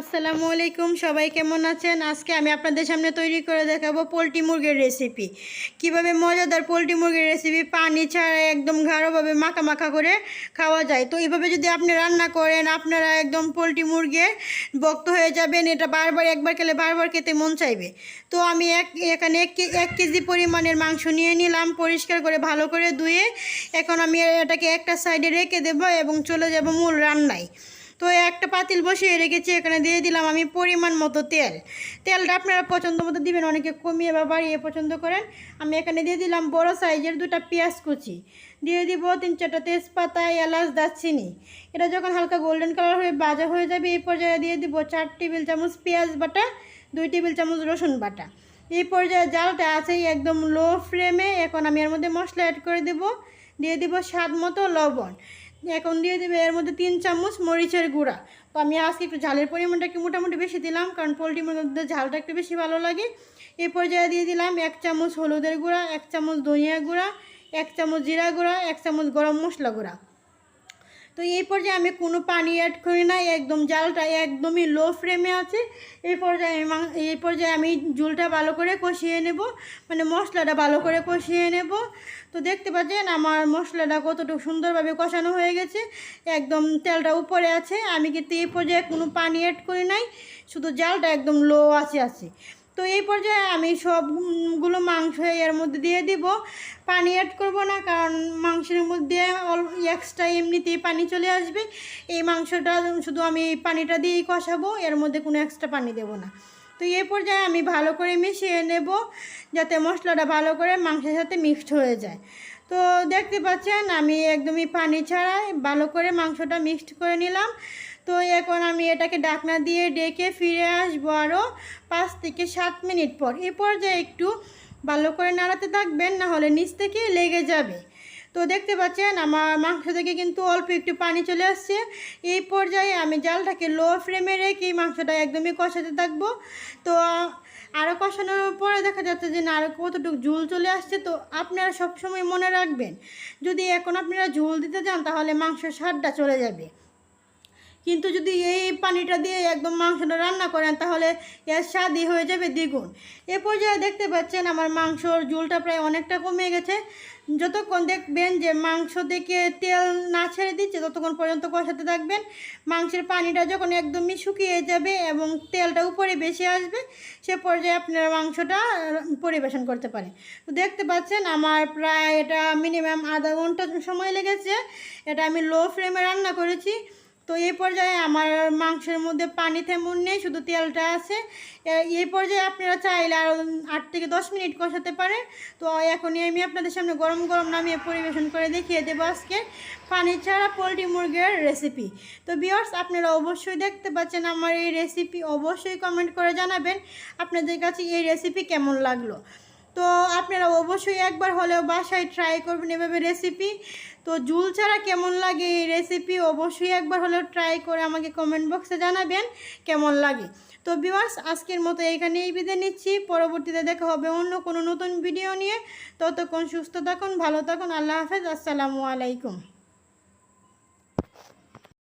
আসসালামু আলাইকুম, সবাই কেমন আছেন? আজকে আমি আপনাদের সামনে তৈরি করে দেখাবো পোলট্রি মুরগির রেসিপি। কিভাবে মজাদার পোলট্রি মুরগির রেসিপি পানি ছাড়া একদম গাঢ়ভাবে মাখা মাখা করে খাওয়া যায়। তো এইভাবে যদি আপনি রান্না করেন, আপনারা একদম পোলট্রি মুরগির ভক্ত হয়ে যাবেন। এটা বারবার একবার খেলে বারবার খেতে মন চাইবে। তো আমি এখানে এক কেজি পরিমাণের মাংস নিয়ে নিলাম, পরিষ্কার করে ভালো করে ধুয়ে। এখন আমি এটাকে একটা সাইডে রেখে দেবো এবং চলে যাব মূল রান্নায়। তো একটা পাতিল বসিয়ে রেখেছি, এখানে দিয়ে দিলাম আমি পরিমাণ মতো তেলটা আপনারা পছন্দ মতো দিবেন, অনেকে কমিয়ে বা বাড়িয়ে পছন্দ করেন। আমি এখানে দিয়ে দিলাম বড় সাইজের 2টা পেঁয়াজ কুচি, দিয়ে দিব 3-4টা তেজপাতা, এলাচ, দারচিনি। এটা যখন হালকা গোল্ডেন কালার হয়ে ভাজা হয়ে যাবে, এই পর্যায়ে দিয়ে দিব 4 টেবিল চামচ পেঁয়াজ বাটা, 2 টেবিল চামচ রসুন বাটা। এই পর্যায়ে জালটা আছে একদম লো ফ্লেমে। এখন আমি এর মধ্যে মশলা অ্যাড করে দেব, দিয়ে দিব স্বাদ মতো লবণ। এখন দিয়ে দেবে এর মধ্যে 3 চামচ মরিচের গুঁড়া। তো আমি আজকে একটু ঝালের পরিমাণটা একটু মোটামুটি বেশি দিলাম, কারণ পোলট্রির মধ্যে ঝালটা একটু বেশি ভালো লাগে। এই পর্যায়ে দিয়ে দিলাম 1 চামচ হলুদের গুঁড়া, 1 চামচ ধনিয়া গুঁড়া, 1 চামচ জিরা গুঁড়া, 1 চামচ গরম মশলা গুঁড়া। তো এই পর্যায়ে আমি কোনো পানি অ্যাড করি না, একদম জালটা একদমই লো ফ্লেমে আছে। এই পর্যায়ে আমি ঝোলটা ভালো করে কষিয়ে নেব, মানে মশলাটা ভালো করে কষিয়ে নেব। তো দেখতে পাচ্ছেন আমার মশলাটা কতটুকু সুন্দরভাবে কষানো হয়ে গেছে, একদম তেলটা উপরে আছে। আমি কিন্তু এই পর্যায়ে কোনো পানি অ্যাড করি নাই, শুধু জালটা একদম লো আছে। তো এই পর্যায়ে আমি সবগুলো মাংস এর মধ্যে দিয়ে দিব। পানি অ্যাড করব না, কারণ মাংসের মধ্যে এক্সট্রা এমনিতেই পানি চলে আসবে। এই মাংসটা শুধু আমি এই পানিটা দিয়েই কষাবো, এর মধ্যে কোনো এক্সট্রা পানি দেব না। তো এই পর্যায়ে আমি ভালো করে মিশিয়ে নেব, যাতে মশলাটা ভালো করে মাংসের সাথে মিক্সড হয়ে যায়। তো দেখতে পাচ্ছেন আমি একদমই পানি ছাড়াই ভালো করে মাংসটা মিক্সড করে নিলাম। তো এখন আমি এটাকে ঢাকনা দিয়ে ডেকে ফিরে আসবো আরও 5 থেকে 7 মিনিট পর। এই পর্যায়ে একটু ভালো করে নাড়াতে থাকবেন, না হলে নিচ থেকে লেগে যাবে। তো দেখতে পাচ্ছেন আমার মাংস থেকে কিন্তু অল্প একটু পানি চলে আসছে। এই পর্যায়ে আমি জালটাকে লো ফ্লেমে রেখে মাংসটা একদমই কষাতে থাকবো। তো আরও কষানোর পরে দেখা যাচ্ছে যে না আরও কতটুকু ঝোল চলে আসছে। তো আপনারা সবসময় মনে রাখবেন, যদি এখন আপনারা ঝোল দিতে যান তাহলে মাংসের স্বাদটা চলে যাবে। কিন্তু যদি এই পানিটা দিয়ে একদম মাংসটা রান্না করেন তাহলে এর স্বাদই হয়ে যাবে দ্বিগুণ। এ পর্যায়ে দেখতে পাচ্ছেন আমার মাংসর ঝোলটা প্রায় অনেকটা কমে গেছে। যতক্ষণ দেখবেন যে মাংস থেকে তেল না ছেড়ে দিচ্ছে ততক্ষণ পর্যন্ত কষাতে থাকবেন। মাংসের পানিটা যখন একদমই শুকিয়ে যাবে এবং তেলটা উপরে বেশি আসবে, সে পর্যায়ে আপনারা মাংসটা পরিবেশন করতে পারেন। তো দেখতে পাচ্ছেন আমার প্রায় এটা মিনিমাম আধা ঘন্টা সময় লেগেছে। এটা আমি লো ফ্লেমে রান্না করেছি। তো এই পর্যায়ে আমার মাংসের মধ্যে পানি তেমন নেই, শুধু তেলটা আছে। এই পর্যায়ে আপনারা চাইলে আরও 8 থেকে 10 মিনিট কষাতে পারেন। তো এখনই আমি আপনাদের সামনে গরম গরম নামিয়ে পরিবেশন করে দেখিয়ে দেবো আজকে পানি ছাড়া পোলট্রি মুরগির রেসিপি। তো ভিউয়ার্স, আপনারা অবশ্যই দেখতে পাচ্ছেন আমার এই রেসিপি, অবশ্যই কমেন্ট করে জানাবেন আপনাদের কাছে এই রেসিপি কেমন লাগলো। তো আপনারা অবশ্যই একবার হলেও বাসায় ট্রাই করবেন এভাবে রেসিপি। তো ঝুল ছাড়া কেমন লাগে এই রেসিপি অবশ্যই একবার হলেও ট্রাই করে আমাকে কমেন্ট বক্সে জানাবেন কেমন লাগে। তো ভিউয়ার্স, আজকের মতো এখানেই বিদায় নিচ্ছি। পরবর্তীতে দেখা হবে অন্য কোনো নতুন ভিডিও নিয়ে। ততক্ষণ সুস্থ থাকুন, ভালো থাকুন। আল্লাহ হাফেজ, আসসালামু আলাইকুম।